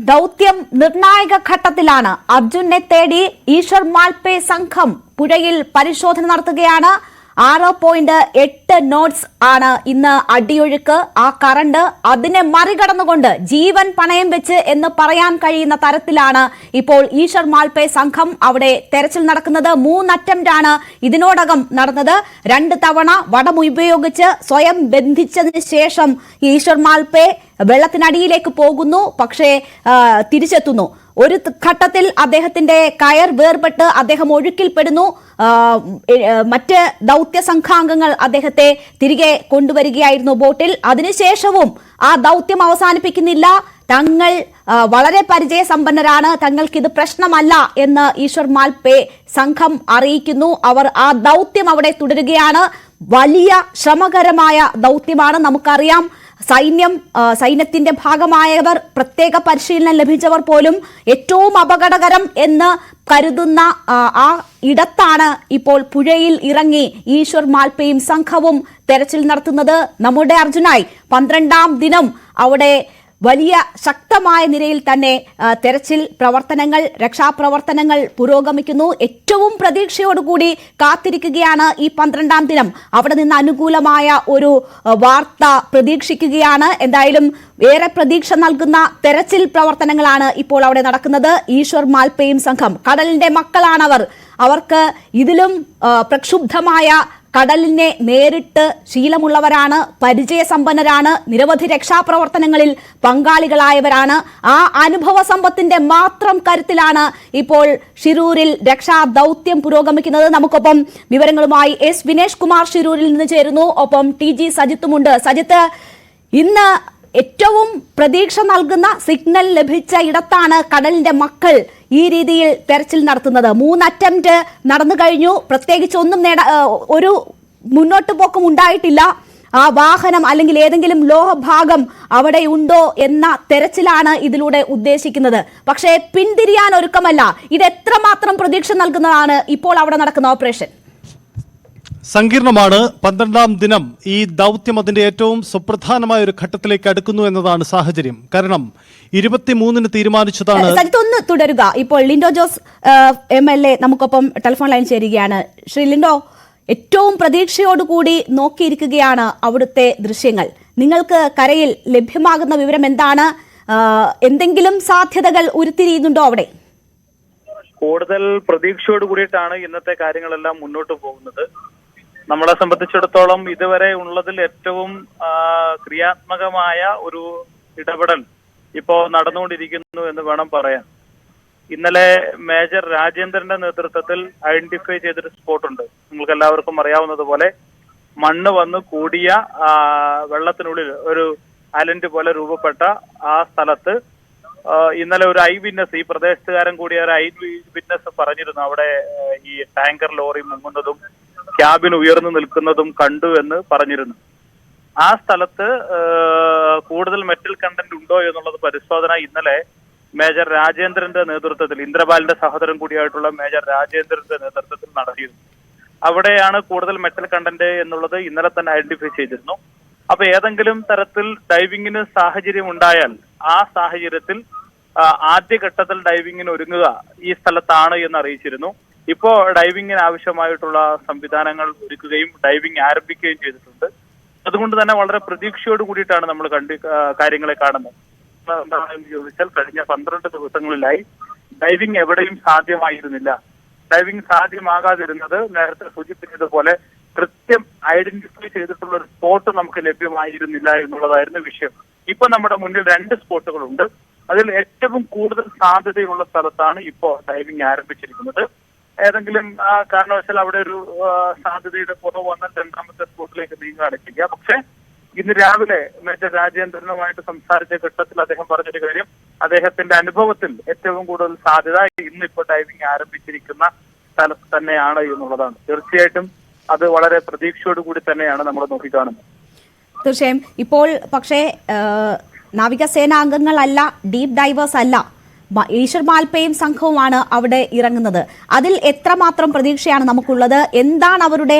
ദൗത്യം നിർണായക ഘട്ടത്തിലാണ്. അർജുനെ തേടി ഈശ്വർ മാൽപേ സംഘം പുഴയിൽ പരിശോധന നടത്തുകയാണ്. 6.8 നോട്ട്സ് ആണ് ഇന്ന് അടിയൊഴുക്ക്. ആ കറണ്ട് അതിനെ മറികടന്നുകൊണ്ട് ജീവൻ പണയം വെച്ച് എന്ന് പറയാൻ കഴിയുന്ന തരത്തിലാണ് ഇപ്പോൾ ഈശ്വർ മാൽപേ സംഘം അവിടെ തെരച്ചിൽ നടക്കുന്നത്. 3 അറ്റംപ്റ്റാണ് ഇതിനോടകം നടന്നത്. 2 തവണ വടമുപയോഗിച്ച് സ്വയം ബന്ധിച്ചതിന് ശേഷം ഈശ്വർ മാൽപേ വെള്ളത്തിനടിയിലേക്ക് പോകുന്നു, പക്ഷേ തിരിച്ചെത്തുന്നു. ഒരു ഘട്ടത്തിൽ അദ്ദേഹത്തിന്റെ കയർ വേർപെട്ട് അദ്ദേഹം ഒഴുക്കിൽപ്പെടുന്നു. മറ്റ് ദൗത്യ സംഘാംഗങ്ങൾ അദ്ദേഹത്തെ തിരികെ കൊണ്ടുവരികയായിരുന്നു ബോട്ടിൽ. അതിനുശേഷവും ആ ദൗത്യം അവസാനിപ്പിക്കുന്നില്ല. തങ്ങൾ വളരെ പരിചയസമ്പന്നരാണ്, തങ്ങൾക്കിത് പ്രശ്നമല്ല എന്ന് ഈശ്വർ മാൽപേ സംഘം അറിയിക്കുന്നു. അവർ ആ ദൗത്യം അവിടെ തുടരുകയാണ്. വലിയ ശ്രമകരമായ ദൗത്യമാണ്. നമുക്കറിയാം, സൈന്യത്തിന്റെ ഭാഗമായവർ, പ്രത്യേക പരിശീലനം ലഭിച്ചവർ പോലും ഏറ്റവും അപകടകരം എന്ന് കരുതുന്ന ആ ഇടത്താണ് ഇപ്പോൾ പുഴയിൽ ഇറങ്ങി ഈശ്വർ മാൽപേയും സംഘവും തെരച്ചിൽ നടത്തുന്നത്. നമ്മുടെ അർജുനായി 12ാം ദിനം അവിടെ വലിയ ശക്തമായ നിലയിൽ തന്നെ തെരച്ചിൽ പ്രവർത്തനങ്ങൾ, രക്ഷാപ്രവർത്തനങ്ങൾ പുരോഗമിക്കുന്നു. ഏറ്റവും പ്രതീക്ഷയോടുകൂടി കാത്തിരിക്കുകയാണ് ഈ 12ാം ദിനം. അവിടെ നിന്ന് അനുകൂലമായ ഒരു വാർത്ത പ്രതീക്ഷിക്കുകയാണ്. എന്തായാലും ഏറെ പ്രതീക്ഷ നൽകുന്ന തെരച്ചിൽ പ്രവർത്തനങ്ങളാണ് ഇപ്പോൾ അവിടെ നടക്കുന്നത്. ഈശ്വർ മാൽപേയും സംഘം കടലിന്റെ മക്കളാണവർ. അവർക്ക് ഇതിലും പ്രക്ഷുബ്ധമായ കടലിനെ നേരിട്ട് ശീലമുള്ളവരാണ്, പരിചയസമ്പന്നരാണ്, നിരവധി രക്ഷാപ്രവർത്തനങ്ങളിൽ പങ്കാളികളായവരാണ്. ആ അനുഭവ സമ്പത്തിന്റെ മാത്രം കരുത്തിലാണ് ഇപ്പോൾ ഷിരൂരിൽ രക്ഷാ ദൗത്യം പുരോഗമിക്കുന്നത്. നമുക്കൊപ്പം വിവരങ്ങളുമായി എസ് വിനേഷ് കുമാർ ഷിരൂരിൽ നിന്ന് ചേരുന്നു. ഒപ്പം TG സജിത്തുമുണ്ട്. സജിത്ത്, ഇന്ന് ഏറ്റവും പ്രതീക്ഷ നൽകുന്ന സിഗ്നൽ ലഭിച്ച ഇടത്താണ് കടലിന്റെ മക്കൾ ഈ രീതിയിൽ തെരച്ചിൽ നടത്തുന്നത്. 3 അറ്റംപ്റ്റ് നടന്നു കഴിഞ്ഞു. പ്രത്യേകിച്ച് ഒന്നും ഒരു മുന്നോട്ട് പോക്കും ഉണ്ടായിട്ടില്ല. ആ വാഹനം അല്ലെങ്കിൽ ഏതെങ്കിലും ലോഹഭാഗം അവിടെ ഉണ്ടോ എന്ന തെരച്ചിലാണ് ഇതിലൂടെ ഉദ്ദേശിക്കുന്നത്. പക്ഷേ പിന്തിരിയാൻ ഒരുക്കമല്ല. ഇത് എത്രമാത്രം പ്രതീക്ഷ നൽകുന്നതാണ് ഇപ്പോൾ അവിടെ നടക്കുന്ന ഓപ്പറേഷൻ? സങ്കീർണമാണ്. 12ാം ദിനം ഈ ദൗത്യം അതിന്റെ ഏറ്റവും സുപ്രധാനമായ ഒരു ഘട്ടത്തിലേക്ക് അടുക്കുന്നു എന്നതാണ് സാഹചര്യം. കാരണം 23-ന് തീരുമാനിച്ചതാണ്. ഒന്ന് തുടരുക. ഇപ്പോൾ ലിൻഡോ ജോസ് MLA നമുക്കൊപ്പം ടെലിഫോൺ ലൈൻ ചേരുകയാണ്. ശ്രീ ലിൻഡോ, ഏറ്റവും പ്രതീക്ഷയോടുകൂടി നോക്കിയിരിക്കുകയാണ് അവിടുത്തെ ദൃശ്യങ്ങൾ. നിങ്ങൾക്ക് കരയിൽ ലഭ്യമാകുന്ന വിവരം എന്താണ്? എന്തെങ്കിലും സാധ്യതകൾ ഉരുത്തിരിയുന്നുണ്ടോ അവിടെ? കൂടുതൽ പ്രതീക്ഷയോട് കൂടിയിട്ടാണ് ഇന്നത്തെ കാര്യങ്ങളെല്ലാം മുന്നോട്ട് പോകുന്നത്. നമ്മളെ സംബന്ധിച്ചിടത്തോളം ഇതുവരെ ഉള്ളതിൽ ഏറ്റവും ക്രിയാത്മകമായ ഒരു ഇടപെടൽ ഇപ്പോ നടന്നുകൊണ്ടിരിക്കുന്നു എന്ന് വേണം പറയാൻ. ഇന്നലെ മേജർ രാജേന്ദ്രന്റെ നേതൃത്വത്തിൽ ഐഡന്റിഫൈ ചെയ്തൊരു സ്പോട്ടുണ്ട്. നിങ്ങൾക്ക് എല്ലാവർക്കും അറിയാവുന്നതുപോലെ മണ്ണ് വന്ന് കൂടിയ വെള്ളത്തിനുള്ളിൽ ഒരു ഐലൻഡ് പോലെ രൂപപ്പെട്ട ആ സ്ഥലത്ത് ഇന്നലെ ഒരു ഐ വിറ്റ്നസ്, ഈ പ്രദേശത്തുകാരൻ കൂടിയ ഒരു ഐ വിറ്റ്നസ് പറഞ്ഞിരുന്നു അവിടെ ഈ ടാങ്കർ ലോറി മുങ്ങുന്നതും ക്യാബിൻ ഉയർന്നു നിൽക്കുന്നതും കണ്ടു എന്ന് പറഞ്ഞിരുന്നു. ആ സ്ഥലത്ത് കൂടുതൽ മെറ്റൽ കണ്ടന്റ് ഉണ്ടോ എന്നുള്ളത് പരിശോധന ഇന്നലെ മേജർ രാജേന്ദ്രന്റെ നേതൃത്വത്തിൽ, ഇന്ദ്രപാലിന്റെ സഹോദരൻ കൂടിയായിട്ടുള്ള മേജർ രാജേന്ദ്രന്റെ നേതൃത്വത്തിൽ നടത്തിയിരുന്നു. അവിടെയാണ് കൂടുതൽ മെറ്റൽ കണ്ടന്റ് എന്നുള്ളത് ഇന്നലെ തന്നെ ഐഡന്റിഫൈ ചെയ്തിരുന്നു. അപ്പൊ ഏതെങ്കിലും തരത്തിൽ ഡൈവിങ്ങിന് സാഹചര്യം ഉണ്ടായാൽ ആ സാഹചര്യത്തിൽ ആദ്യഘട്ടത്തിൽ ഡൈവിങ്ങിന് ഒരുങ്ങുക ഈ സ്ഥലത്താണ് എന്ന് അറിയിച്ചിരുന്നു. ഇപ്പോ ഡൈവിങ്ങിന് ആവശ്യമായിട്ടുള്ള സംവിധാനങ്ങൾ ഒരുക്കുകയും ഡൈവിംഗ് ആരംഭിക്കുകയും ചെയ്തിട്ടുണ്ട്. അതുകൊണ്ട് തന്നെ വളരെ പ്രതീക്ഷയോട് കൂടിയിട്ടാണ് നമ്മൾ കാര്യങ്ങളെ കാണുന്നത്. എന്താണെന്ന് ചോദിച്ചാൽ കഴിഞ്ഞ 12 ദിവസങ്ങളിലായി ഡൈവിംഗ് എവിടെയും സാധ്യമായിരുന്നില്ല. ഡൈവിംഗ് സാധ്യമാകാതിരുന്നത് നേരത്തെ സൂചിപ്പിച്ചതുപോലെ കൃത്യം ഐഡന്റിഫൈ ചെയ്തിട്ടുള്ള ഒരു സ്പോട്ട് നമുക്ക് ലഭ്യമായിരുന്നില്ല എന്നുള്ളതായിരുന്നു വിഷയം. ഇപ്പൊ നമ്മുടെ മുന്നിൽ 2 സ്പോട്ടുകളുണ്ട്. അതിൽ ഏറ്റവും കൂടുതൽ സാധ്യതയുള്ള സ്ഥലത്താണ് ഇപ്പോ ഡൈവിംഗ് ആരംഭിച്ചിരിക്കുന്നത്. ഏതെങ്കിലും കാരണവശാൽ അവിടെ ഒരു സാധ്യതയുടെ കുറവ് വന്നാൽ 2ാമത്തെ സ്പോട്ടിലേക്ക് നീങ്ങുകയാണ് ചെയ്യുക. പക്ഷെ ഇന്ന് രാവിലെ മേജർ രാജേന്ദ്രനുമായിട്ട് സംസാരിച്ച ഘട്ടത്തിൽ അദ്ദേഹം പറഞ്ഞൊരു കാര്യം, അദ്ദേഹത്തിന്റെ അനുഭവത്തിൽ ഏറ്റവും കൂടുതൽ സാധ്യത ഇന്നിപ്പോ ഡൈവിംഗ് ആരംഭിച്ചിരിക്കുന്ന സ്ഥലത്ത് തന്നെയാണ് എന്നുള്ളതാണ്. തീർച്ചയായിട്ടും അത് വളരെ പ്രതീക്ഷയോടുകൂടി തന്നെയാണ് നമ്മൾ നോക്കിക്കാണുന്നത്. തീർച്ചയായും. ഇപ്പോൾ പക്ഷേ നാവികസേനാ അംഗങ്ങളല്ല, ഡീപ് ഡൈവേഴ്സ് അല്ല, ഈശ്വർ മാൽപേയും സംഘവുമാണ് അവിടെ ഇറങ്ങുന്നത്. അതിൽ എത്രമാത്രം പ്രതീക്ഷയാണ് നമുക്കുള്ളത്? എന്താണ് അവരുടെ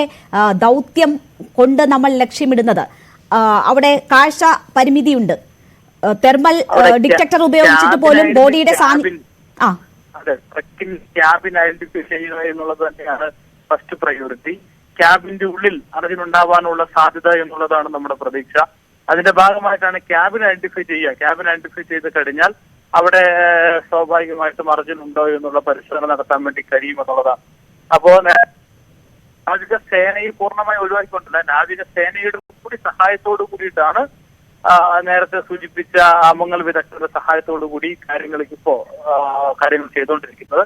ദൗത്യം കൊണ്ട് നമ്മൾ ലക്ഷ്യമിടുന്നത്? അവിടെ കാഴ്ച പരിമിതിയുണ്ട്. തെർമൽ ഡിറ്റക്ടർ ഉപയോഗിച്ചിട്ട് പോലും ബോഡിയുടെ അതെ, ട്രക്കിംഗ് ക്യാബിൻ ഐഡന്റിഫൈ ചെയ്യുക എന്നുള്ളത് തന്നെയാണ് ഫസ്റ്റ് പ്രയോറിറ്റി. ക്യാബിന്റെ ഉള്ളിൽ അതിനുണ്ടാവാനുള്ള സാധ്യത എന്നുള്ളതാണ് നമ്മുടെ പ്രതീക്ഷ. അതിന്റെ ഭാഗമായിട്ടാണ് ക്യാബിൻ ഐഡന്റിഫൈ ചെയ്യുക. ക്യാബിൻ ഐഡന്റിഫൈ ചെയ്ത് കഴിഞ്ഞാൽ അവിടെ സ്വാഭാവികമായിട്ടും അർജുൻ ഉണ്ടോ എന്നുള്ള പരിശോധന നടത്താൻ വേണ്ടി കഴിയുമെന്നുള്ളതാണ്. അപ്പോ നാവികസേനയെ പൂർണ്ണമായി ഒഴിവാക്കിക്കൊണ്ടില്ല, നാവികസേനയുടെ കൂടി സഹായത്തോടു കൂടിയിട്ടാണ് നേരത്തെ സൂചിപ്പിച്ച അമംഗൽ വിദഗ്ധരുടെ സഹായത്തോടു കൂടി കാര്യങ്ങൾ ചെയ്തുകൊണ്ടിരിക്കുന്നത്.